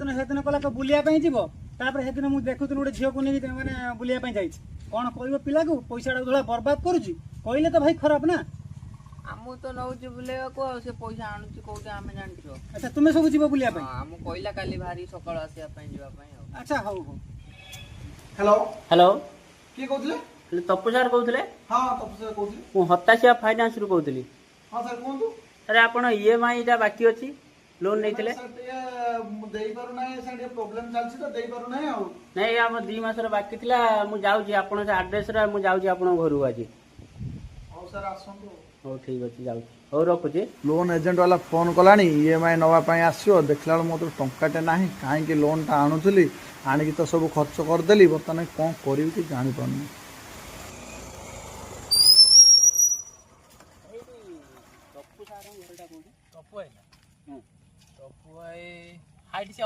परिवर्तन हेतु कला बुलिया जीव तापर हेतु मुझे देखुन गोटे झील को नहीं मैंने बुलिया जाइए कौन कह पिला को पैसा जो बर्बाद करुच्ची कहले तो भाई खराब ना आमु तो नौची बुलेको से पैसा आणुची कोउटे आमे जानथियो। अच्छा तुम सब जीव बुलिया आमु कहला काली भारी सकाळ आसिया पई जीवा पई। अच्छा हौ हौ हेलो हेलो किए कहते तपु सर कहते हाँ तपु सर कहते मु हताशिया फाइनान्स रु कहली। हाँ सर कहतु सर आपण ईएमआई टा बाकी अछि लोन नैथिले प्रोब्लेम चलछि तो देई पारु नै आउ नहीं हम 2 मास र बाकी थिला मु जाउची आपण से एड्रेस रा मु जाउची आपण घरु आज। हो सर आसंतु हो ठीक अछि जाउची हो रखुची। लोन एजेंट वाला फोन कलानी ईएमआई नवा पई आसियो देखला मोर टंकाटे नाही काहे कि लोन ता आणुथली आनी तो सब खर्च कर देली बर्तमान कोन करिव कि जानि पानी। तपु सार घरटा कोन तपु आइला तपु आई हाइट से